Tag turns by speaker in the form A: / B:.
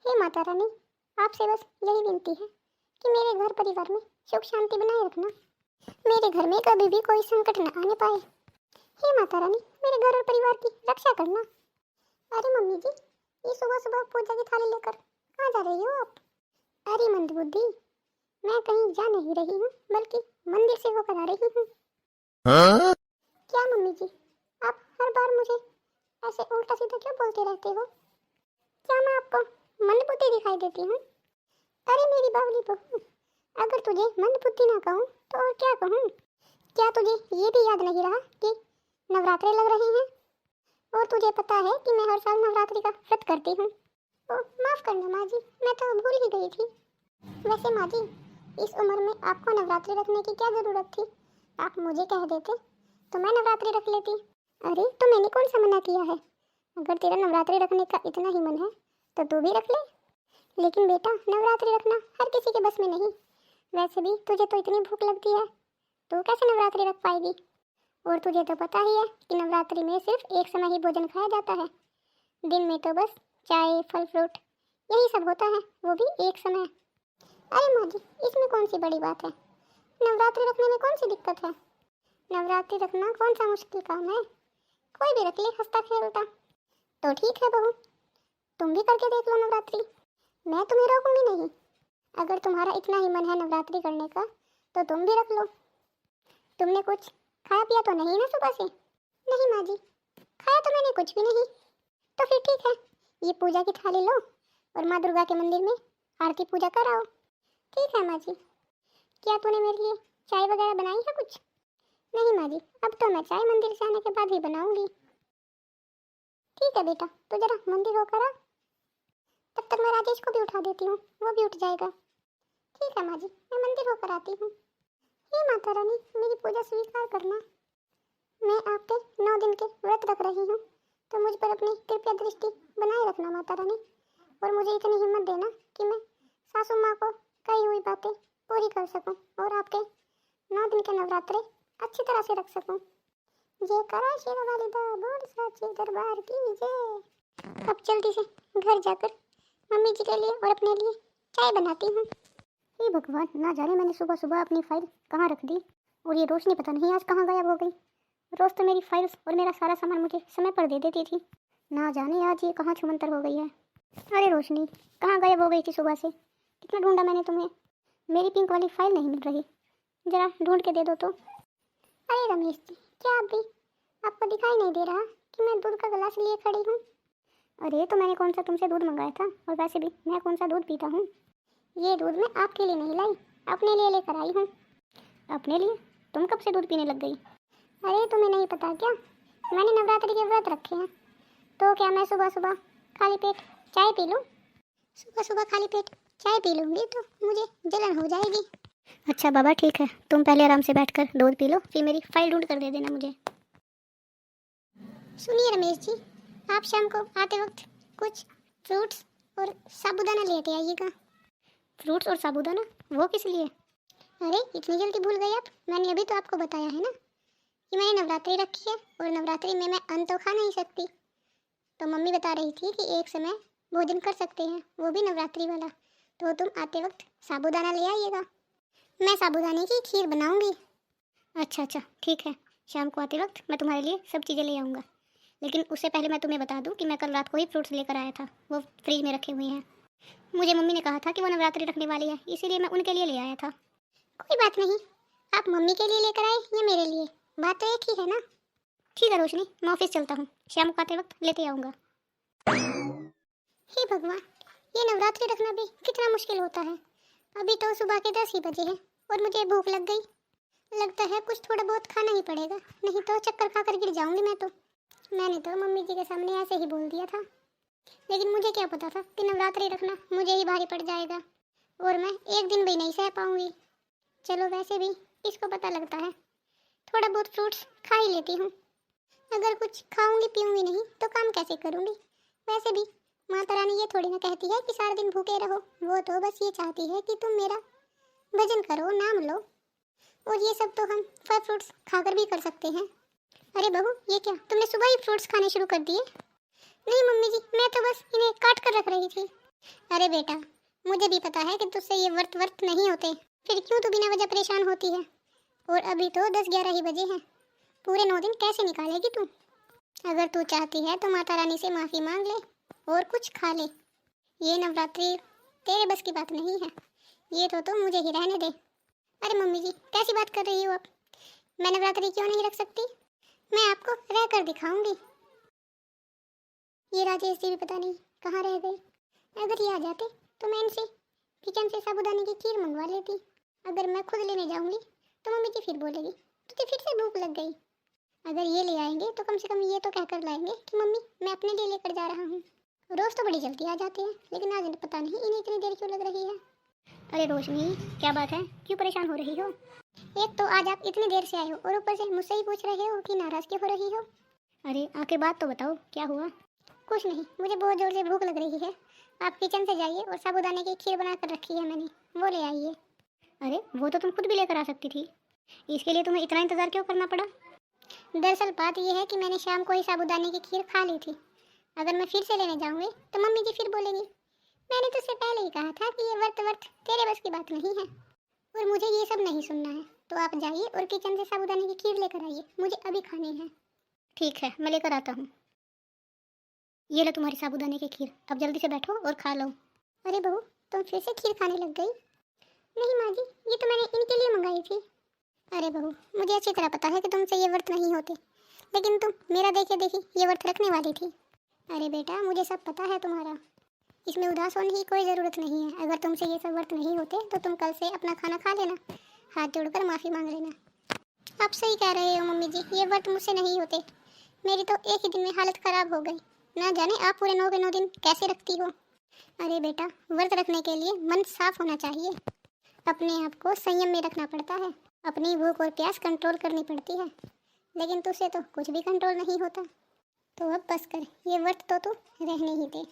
A: हे माता रानी, आपसे बस यही विनती है कि मेरे घर परिवार में सुख शांति बनाए रखना। मेरे घर में कभी भी कोई संकट न आने पाए। हे माता रानी, मेरे घर और परिवार की रक्षा करना। अरे मम्मी जी, ये सुबह सुबह पूजा की थाली लेकर कहाँ जा रही हो आप? अरे मंदबुद्धि, मैं कहीं जा नहीं रही हूँ, बल्कि मंदिर से होकर आ रही हूँ। हाँ? क्या मम्मी जी, आप हर बार मुझे ऐसे उल्टा सीधा क्यों बोलते रहते हो? क्या मैं आपको मंदबुद्धि दिखाई देती हूँ? अरे मेरी बावली बहू, अगर तुझे मंदबुद्धि ना कहूँ तो और क्या कहूँ? क्या तुझे ये भी याद नहीं रहा कि नवरात्रे लग रहे हैं और तुझे पता है कि मैं हर साल नवरात्रि का व्रत करती हूँ? ओह माफ करना माँ जी, मैं तो भूल ही गई थी। वैसे माँ जी, इस उम्र में आपको नवरात्रि रखने की क्या जरूरत थी? आप मुझे कह देते तो मैं नवरात्रि रख लेती। अरे तो मैंने कौन सा मना किया है? अगर तेरा नवरात्रि रखने का इतना ही मन है तो तू भी रख ले। लेकिन बेटा, नवरात्रि रखना हर किसी के बस में नहीं। वैसे भी तुझे तो इतनी भूख लगती है, तू कैसे नवरात्रि रख पाएगी? और तुझे तो पता ही है कि नवरात्रि में सिर्फ एक समय ही भोजन खाया जाता है। दिन में तो बस चाय फल फ्रूट यही सब होता है, वो भी एक समय। अरे माँ जी, इसमें कौन सी बड़ी बात है? नवरात्रि रखने में कौन सी दिक्कत है? नवरात्रि रखना कौन सा मुश्किल काम है? कोई भी रख ले हंसता खेलता। तो ठीक है बहू, तुम भी करके देख लो नवरात्रि, मैं तुम्हें रोकूंगी नहीं। अगर तुम्हारा इतना ही मन है नवरात्रि करने का तो तुम भी रख लो। तुमने कुछ खाया पिया तो नहीं ना सुबह से? नहीं माँ जी, खाया तो मैंने कुछ भी नहीं। तो फिर ठीक है, ये पूजा की थाली लो और माँ दुर्गा के मंदिर में आरती पूजा कराओ। ठीक है माँ जी। क्या तूने मेरे लिए चाय वगैरह बनाई है कुछ? नहीं माँ जी, अब तो मैं चाय मंदिर से आने के बाद ही बनाऊंगी। ठीक है बेटा, तो जरा मंदिर होकर आ, तब तक मैं राजेश को भी उठा देती हूँ, वो भी उठ जाएगा। ठीक है माँ जी, मैं मंदिर होकर आती हूँ। हे माता रानी, मेरी पूजा स्वीकार करना। मैं आपके 9 दिन के व्रत रख रही हूँ, तो मुझ पर अपनी कृपया दृष्टि बनाए रखना माता रानी। और मुझे इतनी हिम्मत देना कि मैं सासू माँ को कही हुई बातें पूरी कर सकूँ और आपके 9 दिन के नवरात्रे अच्छी तरह से रख सकूँ। जय करा शेरा वाली दा बोल साचे दरबार की जय। अब जल्दी से घर जाकर मम्मी जी के लिए और अपने लिए चाय बनाती हूँ। हे भगवान, ना जाने मैंने सुबह सुबह अपनी फाइल कहाँ रख दी और ये रोशनी पता नहीं आज कहाँ गायब हो गई। रोज तो मेरी फाइल्स और मेरा सारा सामान मुझे समय पर दे देती थी, ना जाने आज ये कहाँ छुमंतर हो गई है। अरे रोशनी, कहाँ गायब हो गई थी सुबह से? कितना ढूंढा मैंने तुम्हें, मेरी पिंक वाली फाइल नहीं मिल रही, जरा ढूंढ के दे दो तो। अरे रमेश जी, क्या आप भी आपको दिखाई नहीं दे रहा कि मैं दूध का गिलास लिए खड़ी हूँ? अरे तो मैंने कौन सा तुमसे दूध मंगाया था, और वैसे भी मैं कौन सा दूध पीता हूँ? ये दूध मैं आपके लिए नहीं लाई, अपने लिए लेकर आई हूँ। अपने लिए? तुम कब से दूध पीने लग गई? अरे तुम्हें नहीं पता क्या, मैंने नवरात्रि के व्रत रखे हैं, तो क्या मैं सुबह सुबह खाली पेट चाय पी लूँ? सुबह सुबह खाली पेट चाय पी लूँगी तो मुझे जलन हो जाएगी। अच्छा बाबा ठीक है, तुम पहले आराम से बैठकर दूध पी लो, फिर मेरी फाइल ढूंढ कर दे देना मुझे। सुनिए रमेश जी, आप शाम को आते वक्त कुछ फ्रूट्स और साबूदाना लेते आइएगा। फ्रूट्स और साबूदाना? वो किस लिए? अरे इतनी जल्दी भूल गए आप? मैंने अभी तो आपको बताया है ना कि मैंने नवरात्रि रखी है और नवरात्रि में मैं अन्न तो खा नहीं सकती, तो मम्मी बता रही थी कि एक समय भोजन कर सकते हैं, वो भी नवरात्रि वाला। तो तुम आते वक्त साबूदाना ले आइएगा, मैं साबूदाने की खीर बनाऊंगी। अच्छा अच्छा ठीक है, शाम को आते वक्त मैं तुम्हारे लिए सब चीज़ें ले आऊँगा, लेकिन उससे पहले मैं तुम्हें बता दूं कि मैं कल रात को ही फ्रूट्स लेकर आया था, वो फ्रिज में रखे हुए हैं। मुझे मम्मी ने कहा था कि वो नवरात्रि रखने वाली है, इसीलिए मैं उनके लिए ले आया था। कोई बात नहीं, आप मम्मी के लिए लेकर आए या मेरे लिए, बात तो एक ही है ना। ठीक है रोशनी, मैं ऑफिस चलता हूँ, शाम को आते वक्त लेते आऊँगा। हे भगवान, ये नवरात्रि रखना भी कितना मुश्किल होता है। अभी तो सुबह के 10 ही बजे हैं और मुझे भूख लग गई। लगता है कुछ थोड़ा बहुत खाना ही पड़ेगा, नहीं तो चक्कर खाकर गिर जाऊंगी मैं तो। मैंने तो मम्मी जी के सामने ऐसे ही बोल दिया था, लेकिन मुझे क्या पता था कि नवरात्रि रखना मुझे ही भारी पड़ जाएगा और मैं एक दिन भी नहीं सह पाऊंगी। चलो वैसे भी इसको पता लगता है, थोड़ा बहुत फ्रूट्स खा ही लेती हूँ। अगर कुछ खाऊंगी पीऊंगी नहीं तो काम कैसे करूँगी? वैसे भी माता रानी ये थोड़ी ना कहती है कि सारा दिन भूखे रहो, वो तो बस ये चाहती है कि तुम मेरा भजन करो, नाम लो, और ये सब तो हम फल फ्रूट्स खाकर भी कर सकते हैं। अरे बहू, ये क्या तुमने सुबह ही फ्रूट्स खाने शुरू कर दिए? नहीं मम्मी जी, मैं तो बस इन्हें काट कर रख रही थी। अरे बेटा, मुझे भी पता है कि तुझसे ये वर्त नहीं होते, फिर क्यों तू बिना वजह परेशान होती है। और अभी तो 10-11 ही बजे हैं, पूरे 9 दिन कैसे निकालेगी तू। अगर तू चाहती है तो माता रानी से माफ़ी मांग ले और कुछ खा ले। ये नवरात्रि तेरे बस की बात नहीं है, ये तो मुझे ही रहने दे। अरे मम्मी जी, कैसी बात कर रही हो आप? मैं नवरात्रि क्यों नहीं रख सकती? मैं आपको रह कर दिखाऊंगी। ये राजेश जी भी पता नहीं कहाँ रह गए। अगर ये आ जाते तो मैं इनसे किचन से साबूदाने की खीर मंगवा लेती। अगर मैं खुद लेने जाऊंगी तो मम्मी जी फिर बोलेगी तुझे फिर से भूख लग गई। अगर ये ले आएंगे तो कम से कम ये तो कहकर लाएंगे कि मम्मी मैं अपने लिए लेकर जा रहा हूँ। रोज़ तो बड़ी जल्दी आ जाते हैं, लेकिन आज पता नहीं इन्हें इतनी देर क्यों लग रही है। अरे रोशनी, क्या बात है, क्यों परेशान हो रही हो? एक तो आज आप इतनी देर से आए हो और ऊपर से मुझसे ही पूछ रहे हो कि नाराज़ क्यों हो रही हो। अरे आके बात तो बताओ, क्या हुआ? कुछ नहीं, मुझे बहुत ज़ोर से भूख लग रही है। आप किचन से जाइए और साबूदाने की खीर बना कर रखी है मैंने, वो ले आइए। अरे वो तो तुम खुद भी लेकर आ सकती थी, इसके लिए तुम्हें इतना इंतज़ार क्यों करना पड़ा? दरअसल बात यह है कि मैंने शाम को ही साबूदाने की खीर खा ली थी। अगर मैं फिर से लेने जाऊंगी तो मम्मी जी फिर बोलेगी मैंने तुझसे पहले ही कहा था कि ये वर्त तेरे बस की बात नहीं है और मुझे ये सब नहीं सुनना है। तो आप जाइए और किचन से साबूदाने की खीर लेकर आइए, मुझे अभी खानी है। ठीक है, मैं लेकर आता हूँ। ये लो तुम्हारी साबूदाने की खीर, अब जल्दी से बैठो और खा लो। अरे बहू, तुम फिर से खीर खाने लग गई? नहीं माँ जी, ये तो मैंने इनके लिए मंगाई थी। अरे बहू, मुझे अच्छी तरह पता है कि तुमसे ये व्रत नहीं होते, लेकिन तुम मेरा देखे देखी ये व्रत रखने वाली थी। अरे बेटा, मुझे सब पता है तुम्हारा, इसमें उदास होने की कोई ज़रूरत नहीं है। अगर तुमसे ये सब व्रत नहीं होते तो तुम कल से अपना खाना खा लेना, हाथ जोड़कर माफ़ी मांग लेना। आप सही कह रहे हो मम्मी जी, ये व्रत मुझसे नहीं होते। मेरी तो एक ही दिन में हालत ख़राब हो गई, ना जाने आप पूरे 9 के 9 दिन कैसे रखती हो। अरे बेटा, व्रत रखने के लिए मन साफ होना चाहिए, अपने आप को संयम में रखना पड़ता है, अपनी भूख और प्यास कंट्रोल करनी पड़ती है, लेकिन तुझसे तो कुछ भी कंट्रोल नहीं होता। तो अब बस कर, ये व्रत तो तू रहने ही दे।